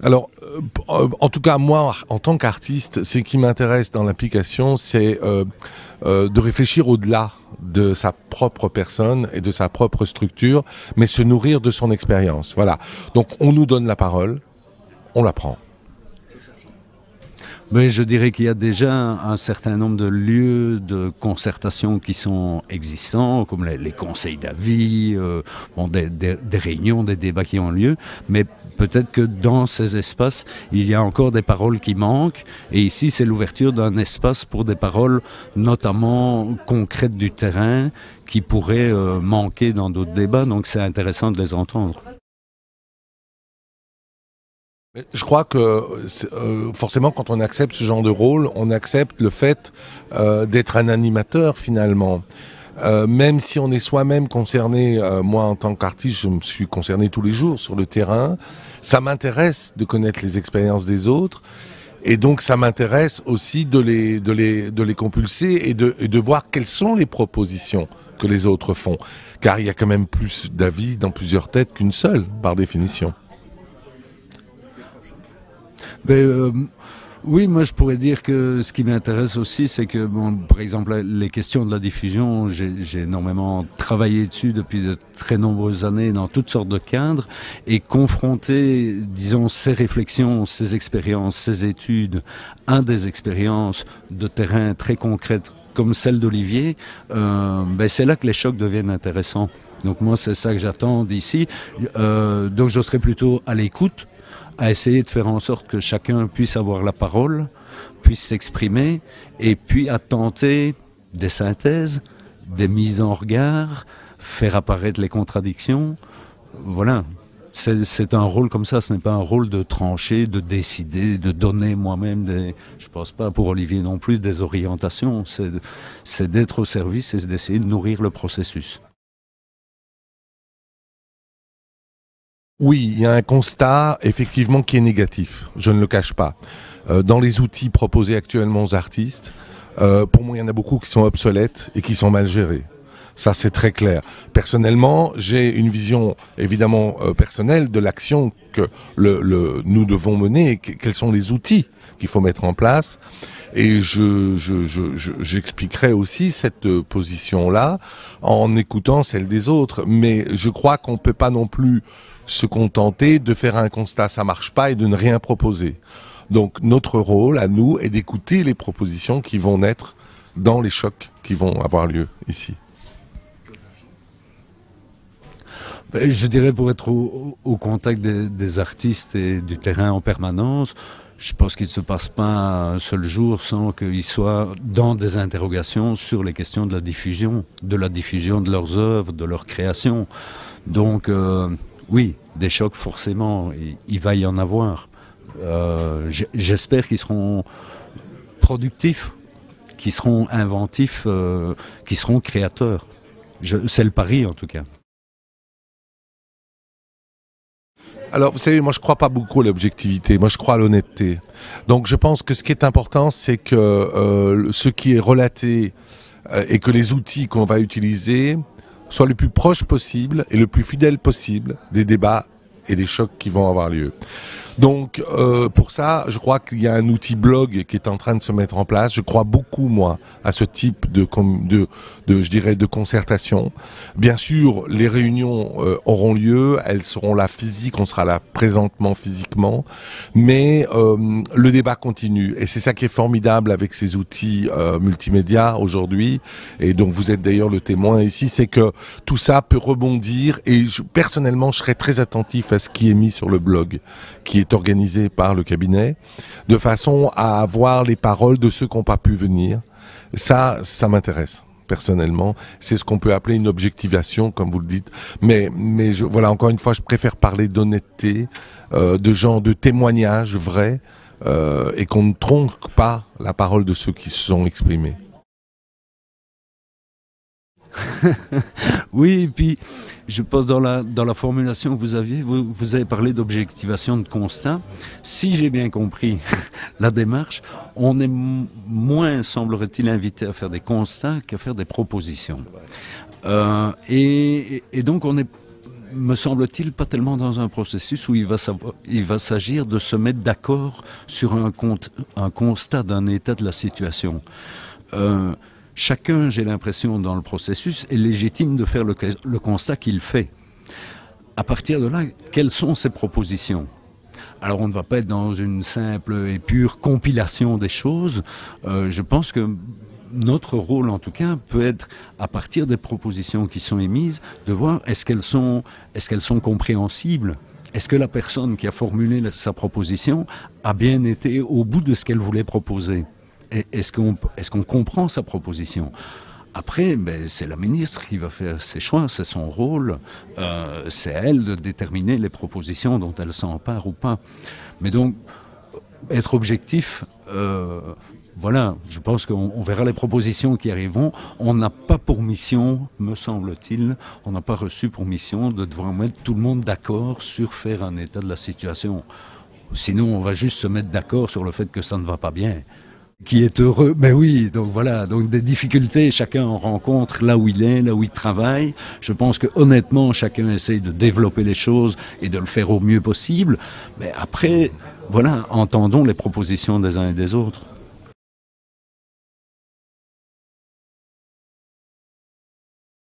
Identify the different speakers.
Speaker 1: Alors, en tout cas, moi, en tant qu'artiste, ce qui m'intéresse dans l'application, c'est de réfléchir au-delà de sa propre personne et de sa propre structure, mais se nourrir de son expérience. Voilà. Donc, on nous donne la parole, on la prend.
Speaker 2: Mais je dirais qu'il y a déjà un certain nombre de lieux de concertation qui sont existants, comme les conseils d'avis, des réunions, des débats qui ont lieu. Mais peut-être que dans ces espaces, il y a encore des paroles qui manquent. Et ici, c'est l'ouverture d'un espace pour des paroles, notamment concrètes du terrain, qui pourraient manquer dans d'autres débats. Donc c'est intéressant de les entendre.
Speaker 1: Je crois que forcément, quand on accepte ce genre de rôle, on accepte le fait d'être un animateur finalement. Même si on est soi-même concerné, moi en tant qu'artiste, je me suis concerné tous les jours sur le terrain. Ça m'intéresse de connaître les expériences des autres. Et donc ça m'intéresse aussi de les compulser et de voir quelles sont les propositions que les autres font. Car il y a quand même plus d'avis dans plusieurs têtes qu'une seule, par définition.
Speaker 2: Oui, moi je pourrais dire que ce qui m'intéresse aussi, c'est que, bon, par exemple, les questions de la diffusion, j'ai énormément travaillé dessus depuis de très nombreuses années dans toutes sortes de cadres, et confronter, disons, ces réflexions, ces expériences, ces études à des expériences de terrain très concrètes comme celle d'Olivier, c'est là que les chocs deviennent intéressants. Donc moi c'est ça que j'attends d'ici. Donc je serai plutôt à l'écoute, à essayer de faire en sorte que chacun puisse avoir la parole, puisse s'exprimer, et puis à tenter des synthèses, des mises en regard, faire apparaître les contradictions. Voilà, c'est un rôle comme ça, ce n'est pas un rôle de trancher, de décider, de donner moi-même des, je pense pas pour Olivier non plus, des orientations. C'est d'être au service et d'essayer de nourrir le processus.
Speaker 1: Oui, il y a un constat effectivement qui est négatif, je ne le cache pas. Dans les outils proposés actuellement aux artistes, pour moi il y en a beaucoup qui sont obsolètes et qui sont mal gérés. Ça c'est très clair. Personnellement, j'ai une vision évidemment personnelle de l'action que nous devons mener, et quels sont les outils qu'il faut mettre en place. Et j'expliquerai aussi cette position-là en écoutant celle des autres. Mais je crois qu'on ne peut pas non plus se contenter de faire un constat, ça marche pas, et de ne rien proposer. Donc notre rôle à nous est d'écouter les propositions qui vont naître dans les chocs qui vont avoir lieu ici.
Speaker 2: Je dirais, pour être au contact des artistes et du terrain en permanence, je pense qu'il ne se passe pas un seul jour sans qu'ils soient dans des interrogations sur les questions de la diffusion de leurs œuvres, de leur création. Donc oui, des chocs forcément, il va y en avoir. J'espère qu'ils seront productifs, qu'ils seront inventifs, qu'ils seront créateurs. C'est le pari en tout cas.
Speaker 1: Alors, vous savez, moi je crois pas beaucoup à l'objectivité, moi je crois à l'honnêteté. Donc je pense que ce qui est important, c'est que ce qui est relaté et que les outils qu'on va utiliser soient le plus proches possible et le plus fidèles possible des débats et des chocs qui vont avoir lieu. Donc pour ça, je crois qu'il y a un outil blog qui est en train de se mettre en place. Je crois beaucoup, moi, à ce type je dirais, de concertation. Bien sûr, les réunions auront lieu, elles seront là physiques, on sera là présentement physiquement, mais le débat continue. Et c'est ça qui est formidable avec ces outils multimédia aujourd'hui, et dont vous êtes d'ailleurs le témoin ici, c'est que tout ça peut rebondir, et personnellement, je serai très attentif à ce qui est mis sur le blog, qui est organisé par le cabinet, de façon à avoir les paroles de ceux qui n'ont pas pu venir. Ça m'intéresse personnellement. C'est ce qu'on peut appeler une objectivation, comme vous le dites. Mais voilà, encore une fois, je préfère parler d'honnêteté, de témoignages vrais, et qu'on ne tronque pas la parole de ceux qui se sont exprimés.
Speaker 2: Oui, et puis je pense dans la formulation que vous aviez, vous avez parlé d'objectivation de constat. Si j'ai bien compris la démarche, on est moins, semblerait-il, invité à faire des constats qu'à faire des propositions. Et donc on est me semble-t-il, pas tellement dans un processus où il va s'agir de se mettre d'accord sur un constat d'un état de la situation. Chacun, j'ai l'impression, dans le processus, est légitime de faire le constat qu'il fait. À partir de là, quelles sont ses propositions ? Alors on ne va pas être dans une simple et pure compilation des choses. Je pense que notre rôle, en tout cas, peut être, à partir des propositions qui sont émises, de voir est-ce qu'elles sont compréhensibles ? Est-ce que la personne qui a formulé sa proposition a bien été au bout de ce qu'elle voulait proposer ? Est-ce qu'on comprend sa proposition ? Après, c'est la ministre qui va faire ses choix, c'est son rôle, c'est à elle de déterminer les propositions dont elle s'empare ou pas. Mais donc, être objectif, voilà, je pense qu'on verra les propositions qui arriveront. On n'a pas pour mission, me semble-t-il, on n'a pas reçu pour mission de devoir mettre tout le monde d'accord sur faire un état de la situation. Sinon, on va juste se mettre d'accord sur le fait que ça ne va pas bien. Qui est heureux, mais oui, donc voilà, donc des difficultés, chacun en rencontre là où il est, là où il travaille. Je pense que honnêtement, chacun essaye de développer les choses et de le faire au mieux possible. Mais après, voilà, entendons les propositions des uns et des autres.